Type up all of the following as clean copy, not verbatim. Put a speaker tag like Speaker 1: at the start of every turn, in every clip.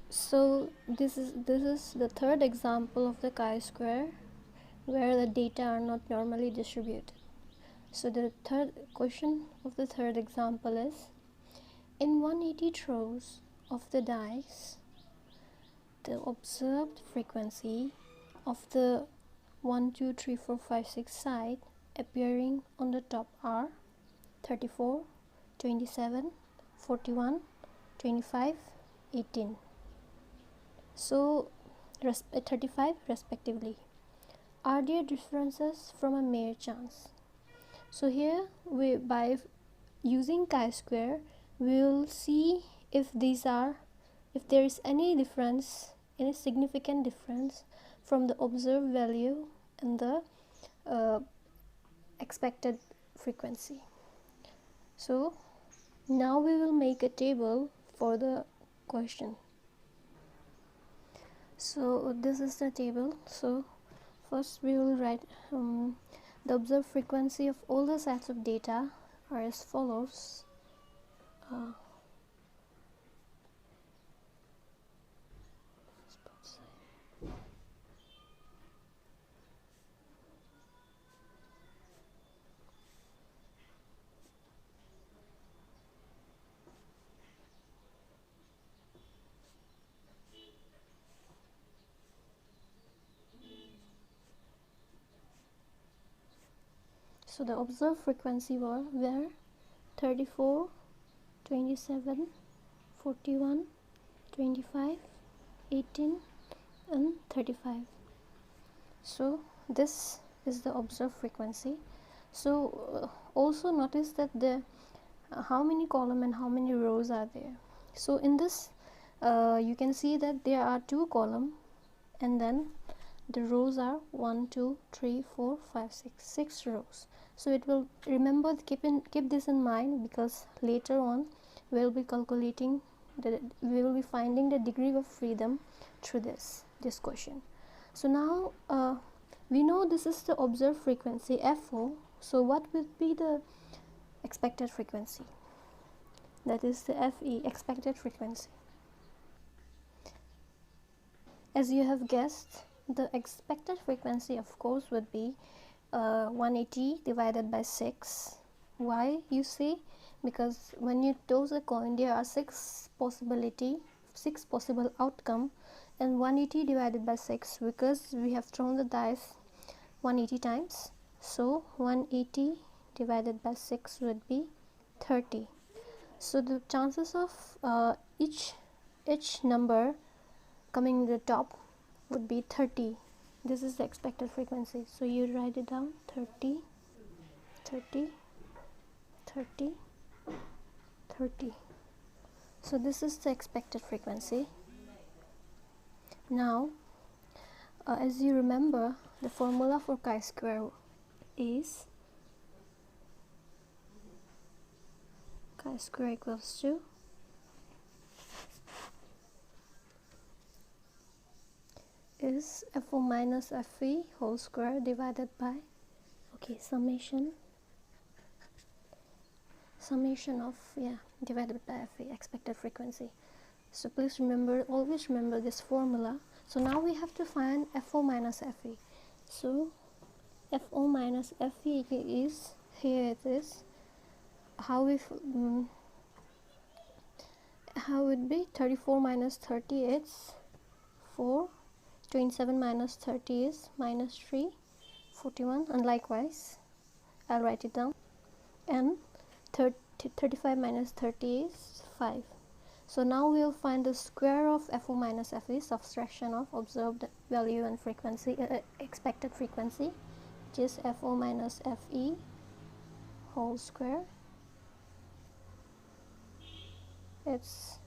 Speaker 1: So this is the third example of the chi-square where the data are not normally distributed. So the third question of the third example is, in 180 throws of the dice, the observed frequency of the 1 2 3 4 5 6 side appearing on the top are 34, 27, 41, 25, 18. So 35 respectively. Are there differences from a mere chance? So here by using chi-square we will see if there is any difference, any significant difference from the observed value and the expected frequency. So now we will make a table for the question. So this is the table. So first we will write the observed frequency of all the sets of data are as follows. So the observed frequency were 34, 27, 41, 25, 18 and 35. So this is the observed frequency. So also notice that the how many column and how many rows are there. So in this you can see that there are 2 column and then the rows are 1 2 3 4 5 6 rows. So it will remember, keep this in mind, because later on we will be calculating we will be finding the degree of freedom through this question. So now we know this is the observed frequency FO. So what would be the expected frequency? That is the FE, expected frequency. As you have guessed, the expected frequency of course would be 180 divided by 6. Why, you see? Because when you toss a coin there are 6 possible outcome, and 180 divided by 6 because we have thrown the dice 180 times. So 180 divided by 6 would be 30. So the chances of each number coming to the top would be 30. This is the expected frequency. So you write it down: 30, 30, 30, 30. So this is the expected frequency. Now as you remember, the formula for chi-square is chi-square equals to is FO minus FE whole square divided by summation of divided by FE, expected frequency. So please remember, always remember this formula. So now we have to find FO minus FE. So FO minus FE is, here it is, how would be 34 minus 30 is 4, 27 minus 30 is minus 3, 41, and likewise I'll write it down, and 35 minus 30 is 5. So now we'll find the square of FO minus FE, subtraction of observed value and frequency, expected frequency, which is FO minus FE whole square. It's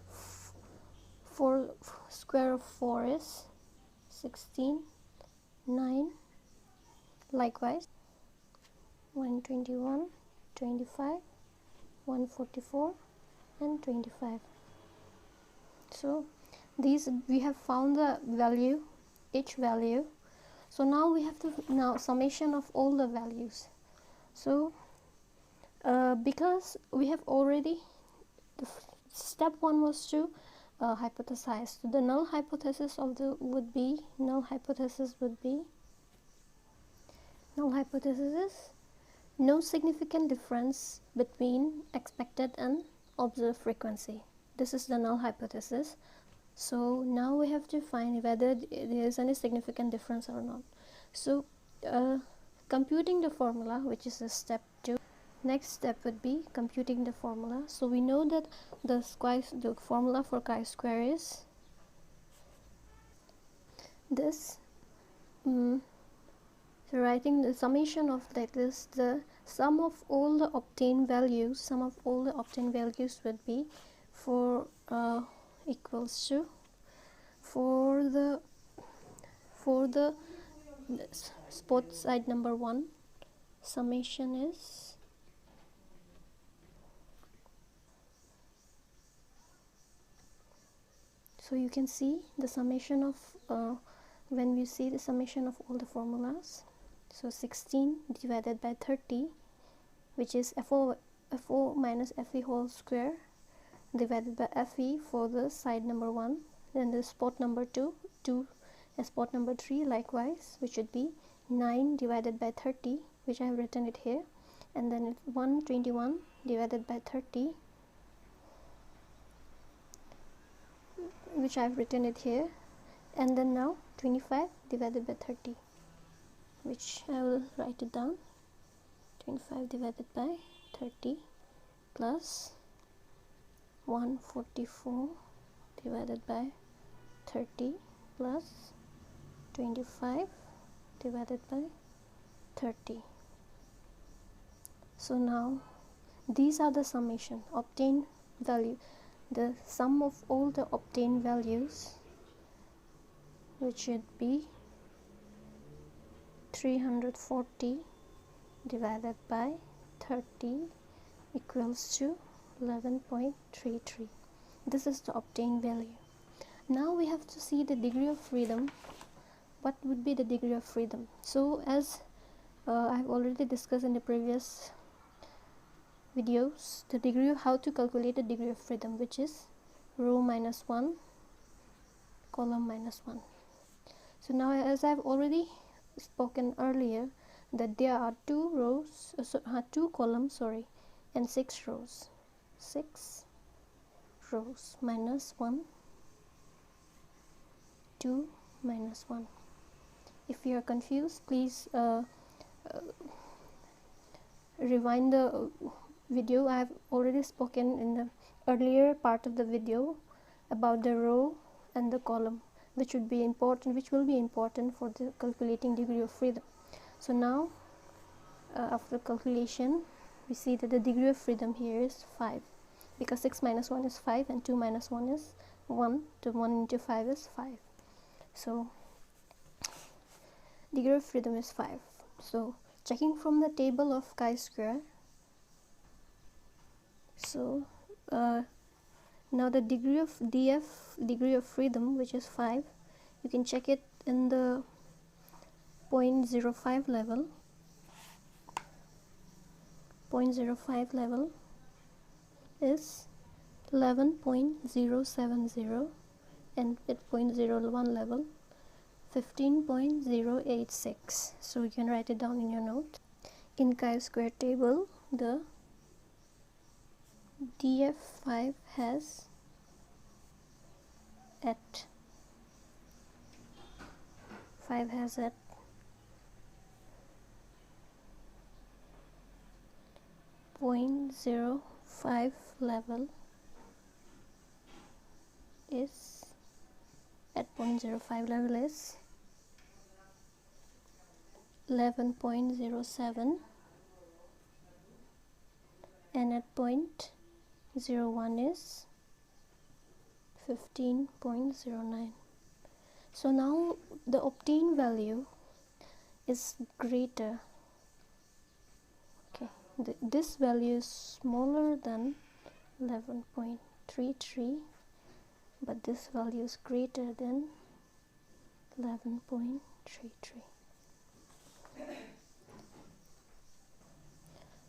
Speaker 1: 4, square of 4 is 16, 9, likewise 121, 25, 144 and 25. So these, we have found the value, each value. So now we have to summation of all the values. So because we have already, step 1 was to hypothesized. So the null hypothesis would be no significant difference between expected and observed frequency. This is the null hypothesis. So now we have to find whether there is any significant difference or not. So computing the formula, which is a step 2. Next step would be computing the formula. So we know that the formula for chi-square is this. So writing the summation of like this, the sum of all the obtained values would be equals to for the spot side number 1, summation is so you can see the summation of when we see the summation of all the formulas, so 16 divided by 30, which is FO minus FE whole square, divided by FE for the side number 1, then the spot number 2 and spot number 3 likewise, which would be 9 divided by 30, which I have written it here, and then 121 divided by 30, which I have written it here, and then now 25 divided by 30, which I will write it down. 25 divided by 30 plus 144 divided by 30 plus 25 divided by 30. So now these are the summation obtained value, the sum of all the obtained values, which should be 340 divided by 30 equals to 11.33. This is the obtained value. Now we have to see the degree of freedom. What would be the degree of freedom? So as I have already discussed in the previous videos, the degree of how to calculate the degree of freedom, which is row minus 1, column minus 1. So now, as I have already spoken earlier, that there are two columns and 6 rows. 6 rows minus 1, 2 minus 1. If you are confused, please rewind the video. I have already spoken in the earlier part of the video about the row and the column, which will be important for the calculating degree of freedom. So now after calculation, we see that the degree of freedom here is 5, because 6 minus 1 is 5 and 2 minus 1 is 1, so 1 into 5 is 5. So degree of freedom is 5. So checking from the table of chi-square, so now the degree of degree of freedom, which is 5, you can check it in the 0.05 level. 0.05 level is 11.070, and at 0.01 level 15.086. so you can write it down in your note. In chi-square table, the DF5 has at 0.05 level is 11.07, and at 0.01 is 15.09. so now the obtained value is greater. Okay, this value is smaller than 11.33, but this value is greater than 11.33.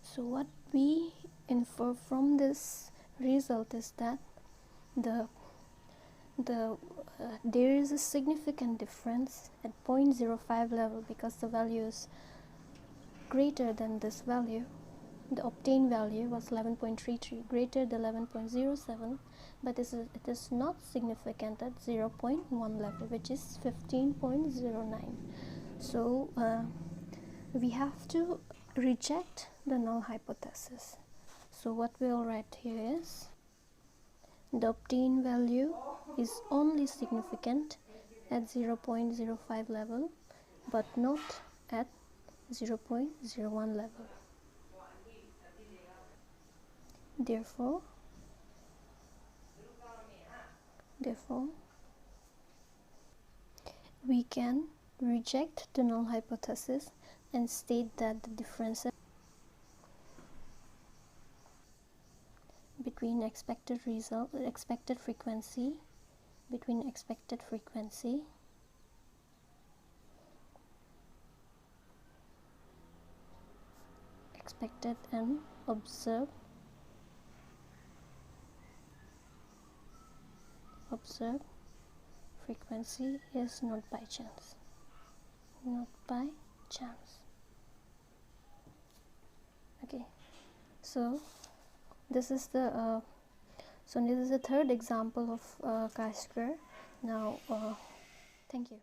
Speaker 1: So what we infer from this result is that the there is a significant difference at 0.05 level, because the value is greater than this value. The obtained value was 11.33, greater than 11.07, but it is not significant at 0.1 level, which is 15.09. So we have to reject the null hypothesis. So what we'll write here is the obtained value is only significant at 0.05 level, but not at 0.01 level. Therefore, we can reject the null hypothesis and state that the differences between expected frequency expected and observed frequency is not by chance. Okay, so this is the third example of chi-square. Now thank you.